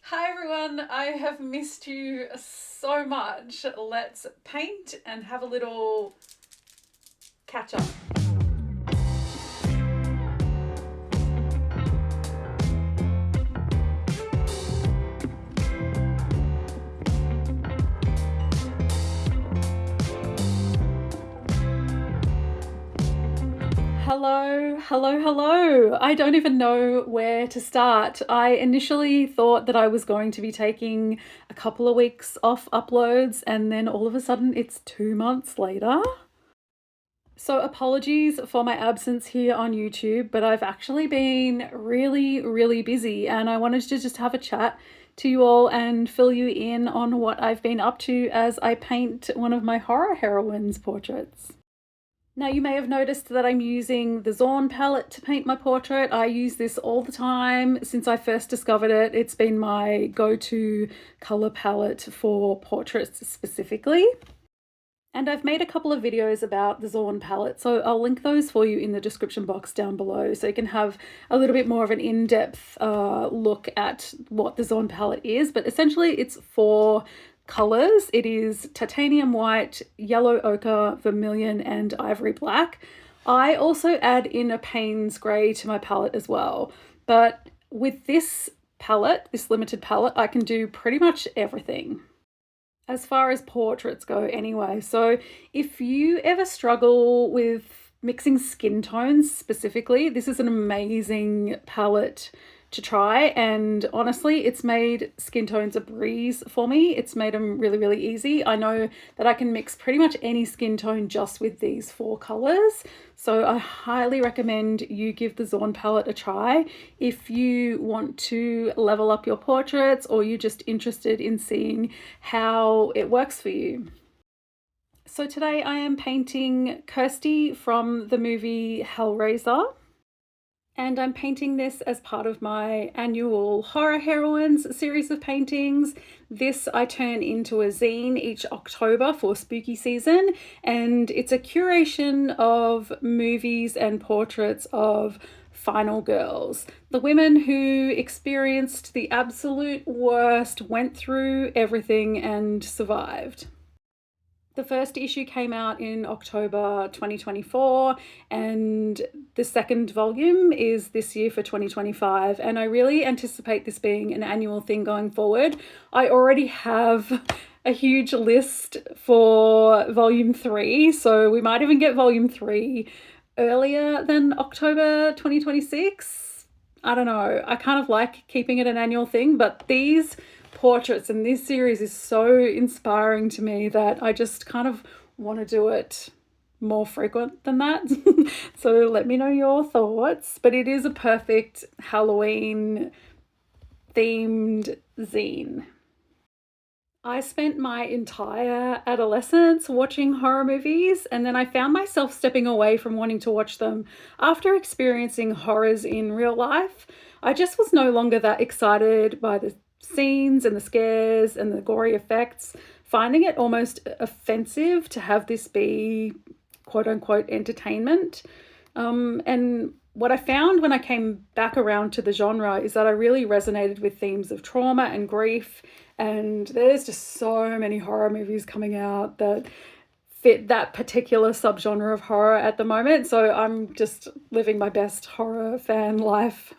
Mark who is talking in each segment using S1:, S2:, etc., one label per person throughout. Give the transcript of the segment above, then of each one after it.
S1: Hi everyone, I have missed you so much. Let's paint and have a little catch up. Hello. I don't even know where to start. I initially thought that I was going to be taking a couple of weeks off uploads, and then all of a sudden it's 2 months later. So, apologies for my absence here on YouTube, but I've actually been really busy, and I wanted to just have a chat to you all and fill you in on what I've been up to as I paint one of my horror heroines' portraits. Now, you may have noticed that I'm using the Zorn palette to paint my portrait. I use this all the time since I first discovered it. It's been my go-to color palette for portraits specifically. And I've made a couple of videos about the Zorn palette, so I'll link those for you in the description box down below so you can have a little bit more of an in-depth look at what the Zorn palette is. But essentially it's 4 colors. It is titanium white, yellow ochre, vermilion, and ivory black. I also add in a Payne's grey to my palette as well. But with this palette, this limited palette, I can do pretty much everything as far as portraits go anyway. So if you ever struggle with mixing skin tones specifically, this is an amazing palette to try, and honestly it's made skin tones a breeze for me. It's made them really easy. I know that I can mix pretty much any skin tone just with these 4 colors, so I highly recommend you give the Zorn palette a try if you want to level up your portraits or you're just interested in seeing how it works for you. So today I am painting Kirsty from the movie Hellraiser. And I'm painting this as part of my annual Horror Heroines series of paintings. This I turn into a zine each October for spooky season, and it's a curation of movies and portraits of final girls, the women who experienced the absolute worst, went through everything and survived. The first issue came out in October 2024, and the second volume is this year for 2025, and I really anticipate this being an annual thing going forward. I already have a huge list for volume 3, so we might even get volume 3 earlier than October 2026. I don't know. I kind of like keeping it an annual thing, but these portraits and this series is so inspiring to me that I just kind of want to do it more frequent than that. So let me know your thoughts, but it is a perfect Halloween themed zine. I spent my entire adolescence watching horror movies, and then I found myself stepping away from wanting to watch them after experiencing horrors in real life. I just was no longer that excited by the scenes and the scares and the gory effects, finding it almost offensive to have this be quote unquote entertainment. And what I found when I came back around to the genre is that I really resonated with themes of trauma and grief, and there's just so many horror movies coming out that fit that particular subgenre of horror at the moment. So I'm just living my best horror fan life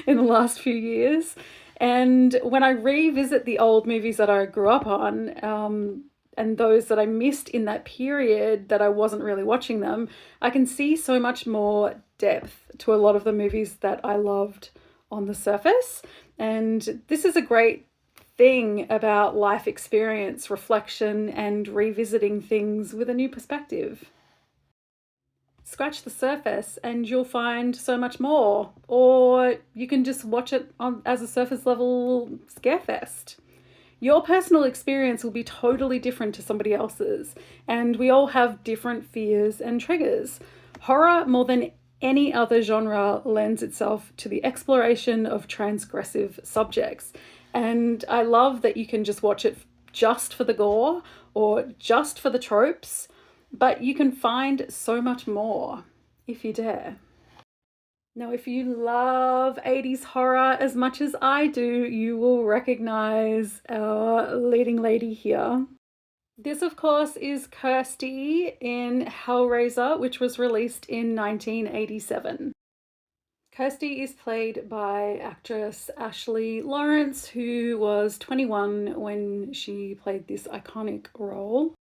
S1: in the last few years. And when I revisit the old movies that I grew up on, and those that I missed in that period that I wasn't really watching them, I can see so much more depth to a lot of the movies that I loved on the surface. And this is a great thing about life experience, reflection, and revisiting things with a new perspective. Scratch the surface and you'll find so much more, or you can just watch it as a surface level scarefest. Your personal experience will be totally different to somebody else's, and we all have different fears and triggers. Horror, more than any other genre, lends itself to the exploration of transgressive subjects, and I love that you can just watch it just for the gore or just for the tropes, but you can find so much more if you dare. Now, if you love 80s horror as much as I do, you will recognize our leading lady here. This, of course, is Kirsty in Hellraiser, which was released in 1987. Kirsty is played by actress Ashley Lawrence, who was 21 when she played this iconic role.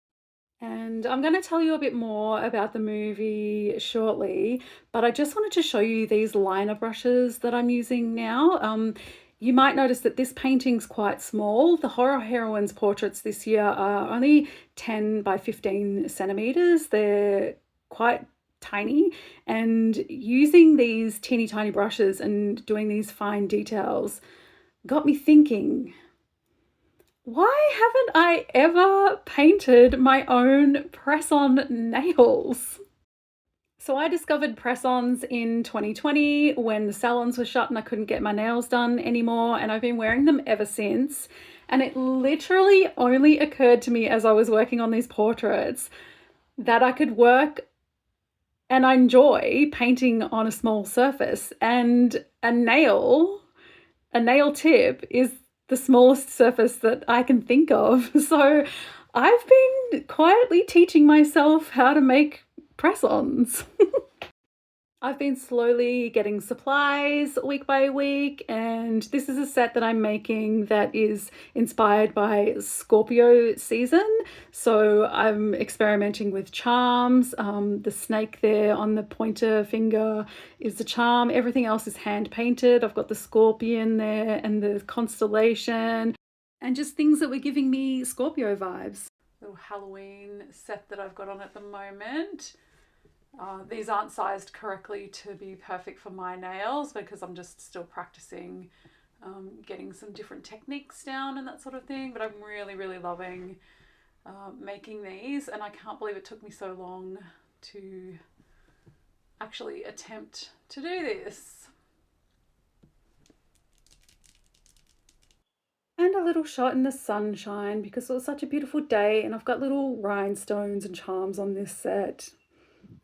S1: And I'm going to tell you a bit more about the movie shortly, but I just wanted to show you these liner brushes that I'm using now. You might notice that this painting's quite small. The horror heroines' portraits this year are only 10 by 15 centimeters. They're quite tiny, and using these teeny tiny brushes and doing these fine details got me thinking, why haven't I ever painted my own press-on nails? So I discovered press-ons in 2020 when the salons were shut and I couldn't get my nails done anymore, and I've been wearing them ever since. And it literally only occurred to me as I was working on these portraits that I could work and I enjoy painting on a small surface, and a nail tip is the smallest surface that I can think of. So I've been quietly teaching myself how to make press-ons. I've been slowly getting supplies week by week, and this is a set that I'm making that is inspired by Scorpio season. So I'm experimenting with charms. The snake there on the pointer finger is the charm. Everything else is hand painted. I've got the scorpion there and the constellation, and just things that were giving me Scorpio vibes. Little Halloween set that I've got on at the moment. These aren't sized correctly to be perfect for my nails because I'm just still practicing getting some different techniques down and that sort of thing. But I'm really, really loving making these, and I can't believe it took me so long to actually attempt to do this. And a little shot in the sunshine because it was such a beautiful day, and I've got little rhinestones and charms on this set.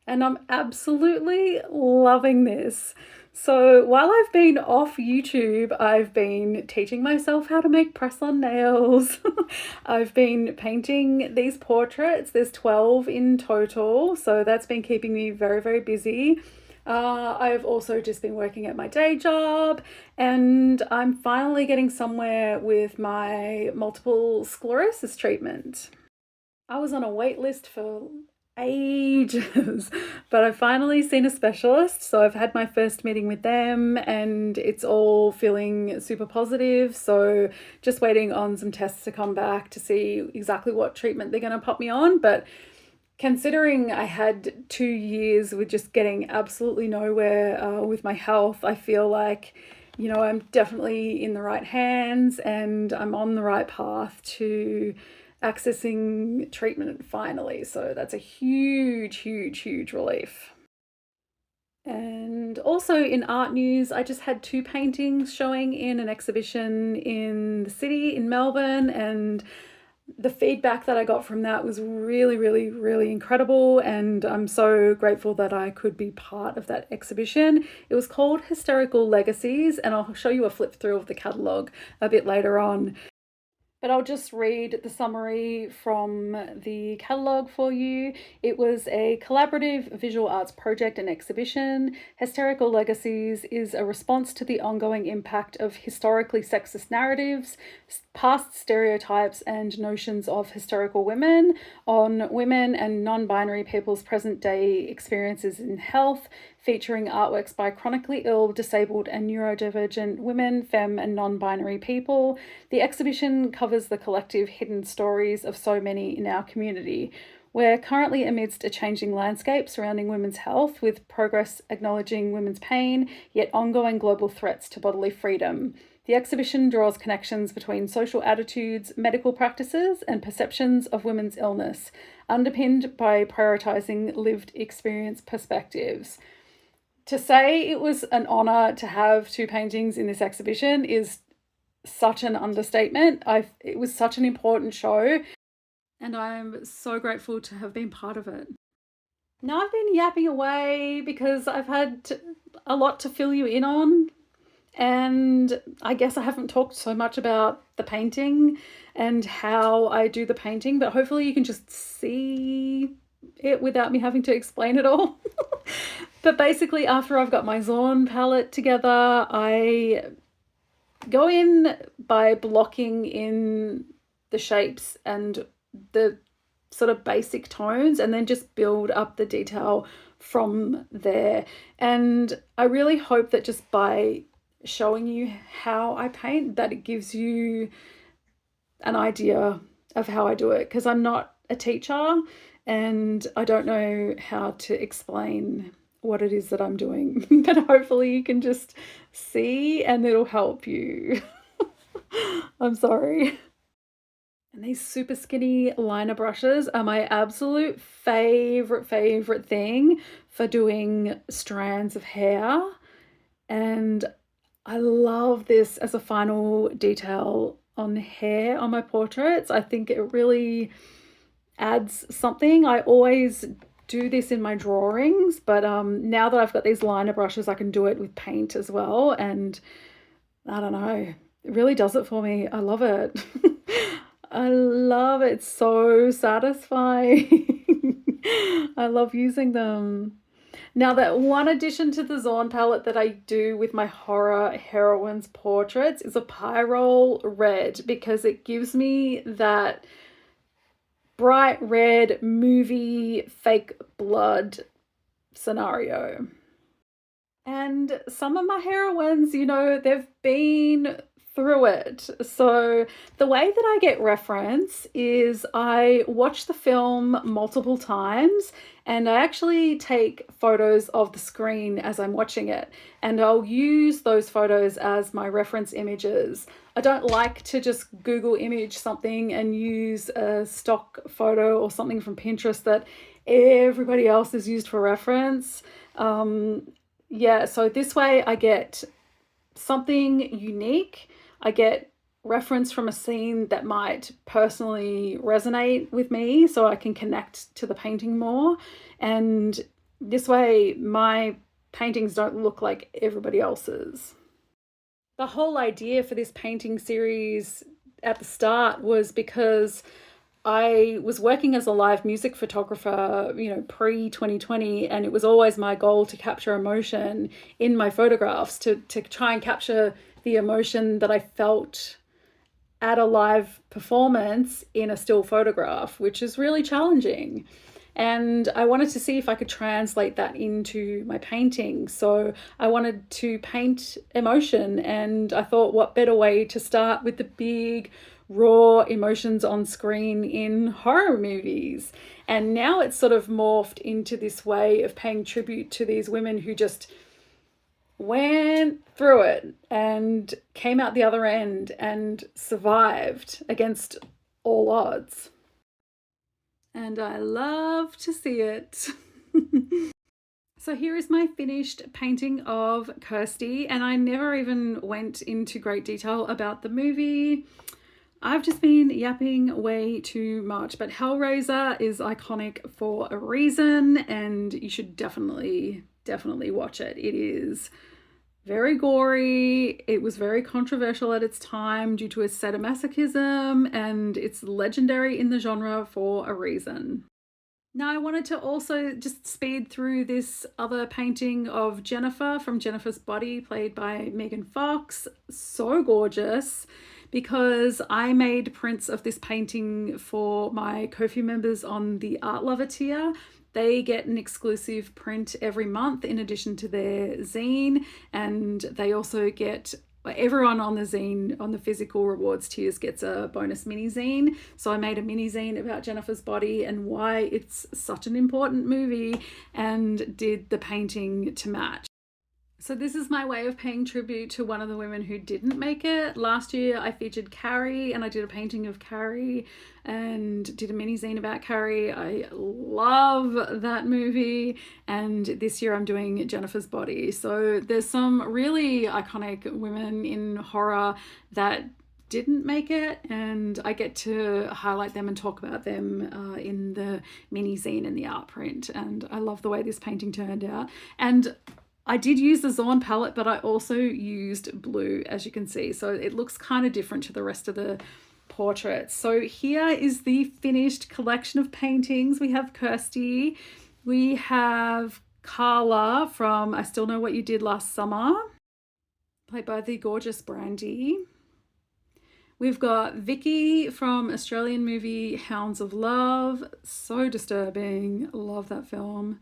S1: And I'm absolutely loving this. So while I've been off YouTube, I've been teaching myself how to make press-on nails. I've been painting these portraits. There's 12 in total, so that's been keeping me very, very busy. I've also just been working at my day job, and I'm finally getting somewhere with my multiple sclerosis treatment. I was on a wait list for ages, but I've finally seen a specialist. So I've had my first meeting with them and it's all feeling super positive. So just waiting on some tests to come back to see exactly what treatment they're going to pop me on. But considering I had 2 years with just getting absolutely nowhere with my health, I feel like, I'm definitely in the right hands and I'm on the right path to accessing treatment finally. So that's a huge, huge, huge relief. And also in art news, I just had 2 paintings showing in an exhibition in the city in Melbourne, and the feedback that I got from that was really, really, really incredible, and I'm so grateful that I could be part of that exhibition. It was called Hysterical Legacies, and I'll show you a flip through of the catalogue a bit later on. But I'll just read the summary from the catalogue for you. It was a collaborative visual arts project and exhibition. Hysterical Legacies is a response to the ongoing impact of historically sexist narratives, past stereotypes, and notions of hysterical women on women and non-binary people's present-day experiences in health, featuring artworks by chronically ill, disabled, and neurodivergent women, femme, and non-binary people. The exhibition covers the collective hidden stories of so many in our community. We're currently amidst a changing landscape surrounding women's health, with progress acknowledging women's pain, yet ongoing global threats to bodily freedom. The exhibition draws connections between social attitudes, medical practices, and perceptions of women's illness, underpinned by prioritising lived experience perspectives. To say it was an honour to have 2 paintings in this exhibition is such an understatement. It was such an important show, and I'm so grateful to have been part of it. Now I've been yapping away because I've had a lot to fill you in on. And I guess I haven't talked so much about the painting and how I do the painting, but hopefully you can just see it without me having to explain it all. But basically, after I've got my Zorn palette together, I go in by blocking in the shapes and the sort of basic tones, and then just build up the detail from there. And I really hope that just by showing you how I paint, that it gives you an idea of how I do it, because I'm not a teacher and I don't know how to explain what it is that I'm doing, but hopefully you can just see and it'll help you. I'm sorry. And these super skinny liner brushes are my absolute favorite thing for doing strands of hair. And I love this as a final detail on hair on my portraits. I think it really adds something. I always do this in my drawings, but now that I've got these liner brushes, I can do it with paint as well. And I don't know, it really does it for me. I love it. I love it. It's so satisfying. I love using them. Now, that one addition to the Zorn palette that I do with my horror heroines portraits is a pyrrole red, because it gives me that bright red movie fake blood scenario. And some of my heroines, you know, they've been through it. So the way that I get reference is I watch the film multiple times, and I actually take photos of the screen as I'm watching it, and I'll use those photos as my reference images. I don't like to just Google image something and use a stock photo or something from Pinterest that everybody else has used for reference. Yeah, so this way I get something unique. I get reference from a scene that might personally resonate with me, so I can connect to the painting more. And this way my paintings don't look like everybody else's. The whole idea for this painting series at the start was because I was working as a live music photographer, you know, pre-2020, and it was always my goal to capture emotion in my photographs, to try and capture the emotion that I felt at a live performance in a still photograph, which is really challenging. And I wanted to see if I could translate that into my painting. So I wanted to paint emotion, and I thought, what better way to start with the big raw emotions on screen in horror movies. And now it's sort of morphed into this way of paying tribute to these women who just went through it and came out the other end and survived against all odds. And I love to see it. So here is my finished painting of Kirsty, and I never even went into great detail about the movie. I've just been yapping way too much, but Hellraiser is iconic for a reason, and you should definitely watch it. It is very gory. It was very controversial at its time due to its sadomasochism, and it's legendary in the genre for a reason. Now, I wanted to also just speed through this other painting of Jennifer from Jennifer's Body, played by Megan Fox. So gorgeous, because I made prints of this painting for my Ko-fi members on the Art Lover tier. They get an exclusive print every month in addition to their zine, and they also get, everyone on the zine, on the physical rewards tiers, gets a bonus mini zine. So I made a mini zine about Jennifer's Body and why it's such an important movie, and did the painting to match. So this is my way of paying tribute to one of the women who didn't make it. Last year I featured Carrie, and I did a painting of Carrie and did a mini zine about Carrie. I love that movie. And this year I'm doing Jennifer's Body. So there's some really iconic women in horror that didn't make it, and I get to highlight them and talk about them in the mini zine and the art print. And I love the way this painting turned out. And I did use the Zorn palette, but I also used blue, as you can see. So it looks kind of different to the rest of the portraits. So here is the finished collection of paintings. We have Kirsty. We have Carla from I Still Know What You Did Last Summer, played by the gorgeous Brandy. We've got Vicky from Australian movie Hounds of Love. So disturbing. Love that film.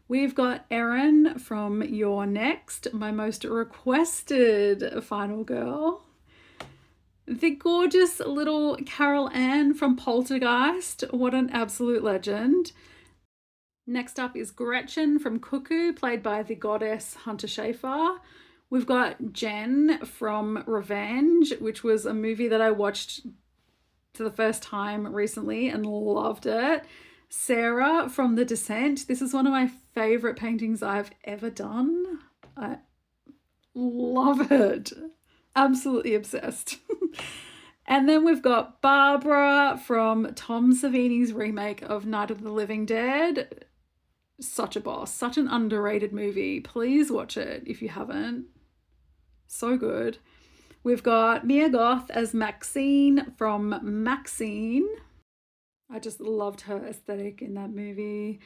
S1: We've got Erin from You're Next, my most requested final girl. The gorgeous little Carol Ann from Poltergeist. What an absolute legend. Next up is Gretchen from Cuckoo, played by the goddess Hunter Schafer. We've got Jen from Revenge, which was a movie that I watched for the first time recently and loved it. Sarah from The Descent. This is one of my favorite paintings I've ever done. I love it. Absolutely obsessed. And then we've got Barbara from Tom Savini's remake of Night of the Living Dead. Such a boss, such an underrated movie. Please watch it if you haven't. So good. We've got Mia Goth as Maxine from Maxine. I just loved her aesthetic in that movie.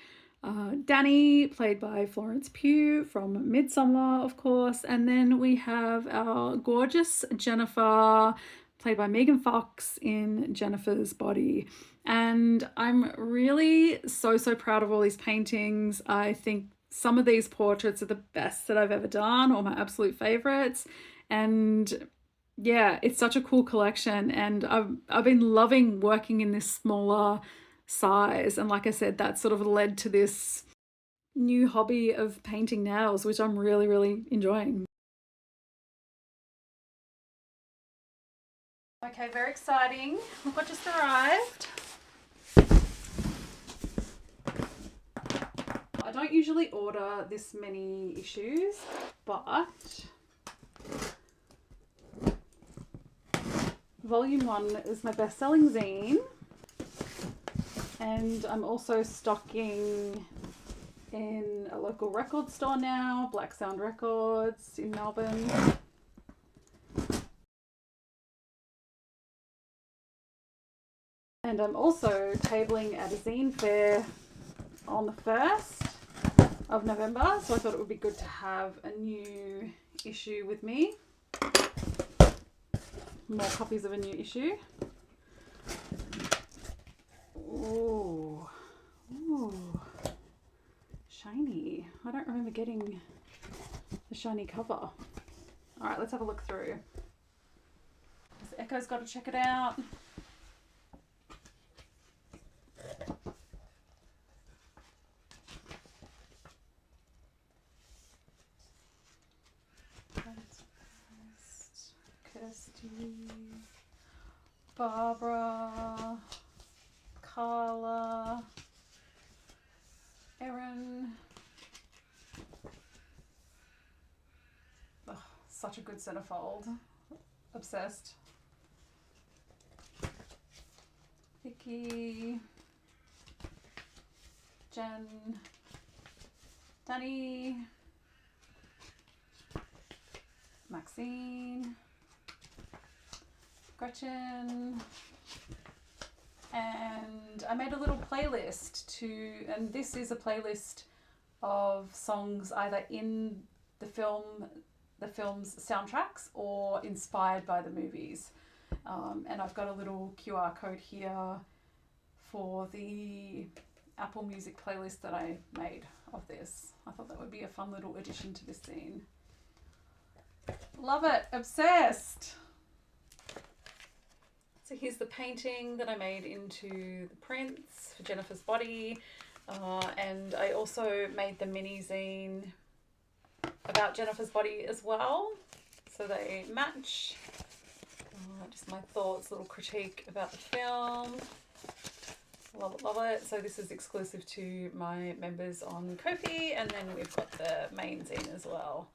S1: Danny, played by Florence Pugh from Midsommar, of course. And then we have our gorgeous Jennifer, played by Megan Fox in Jennifer's Body. And I'm really so proud of all these paintings. I think some of these portraits are the best that I've ever done, or my absolute favorites. And yeah, it's such a cool collection, and I've been loving working in this smaller size. And like I said, that sort of led to this new hobby of painting nails, which I'm really enjoying. Okay, very exciting. Look what just arrived. I don't usually order this many issues, but Volume 1 is my best-selling zine, and I'm also stocking in a local record store now, Black Sound Records in Melbourne. And I'm also tabling at a zine fair on the 1st of November, so I thought it would be good to have a new issue with me. More copies of a new issue. Ooh. Shiny. I don't remember getting the shiny cover. All right, let's have a look through. Echo's got to check it out. Kirsty, Barbara, Carla, Erin. Oh, such a good centerfold. Obsessed. Vicky, Jen, Danny, Maxine, Gretchen, and I made a little playlist and this is a playlist of songs either in the film's soundtracks or inspired by the movies. And I've got a little QR code here for the Apple Music playlist that I made of this. I thought that would be a fun little addition to this scene. Love it, obsessed. So here's the painting that I made into the prints for Jennifer's Body. And I also made the mini zine about Jennifer's Body as well. So they match. Just my thoughts, little critique about the film. Love it, love it. So this is exclusive to my members on Ko-fi, and then we've got the main zine as well.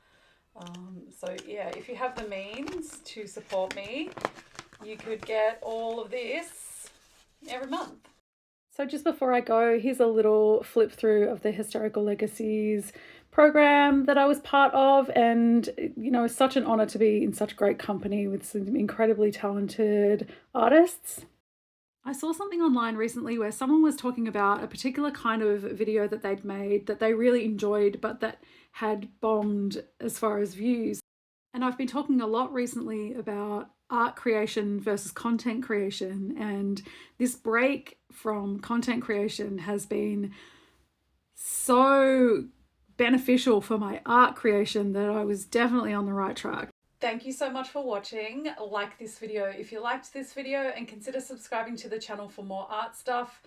S1: So yeah, if you have the means to support me, you could get all of this every month. So just before I go, here's a little flip through of the Historical Legacies program that I was part of, and you know, it's such an honor to be in such great company with some incredibly talented artists. I saw something online recently where someone was talking about a particular kind of video that they'd made that they really enjoyed, but that had bombed as far as views. And I've been talking a lot recently about art creation versus content creation, and this break from content creation has been so beneficial for my art creation that I was definitely on the right track. Thank you so much for watching. Like this video if you liked this video, and consider subscribing to the channel for more art stuff.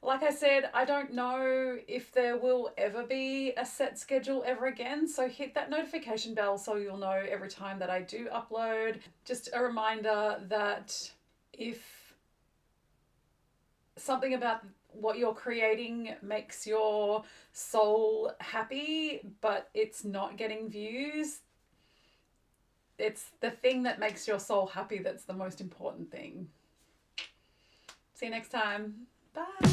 S1: Like I said, I don't know if there will ever be a set schedule ever again, so hit that notification bell so you'll know every time that I do upload. Just a reminder that if something about what you're creating makes your soul happy, but it's not getting views, it's the thing that makes your soul happy that's the most important thing. See you next time. Bye.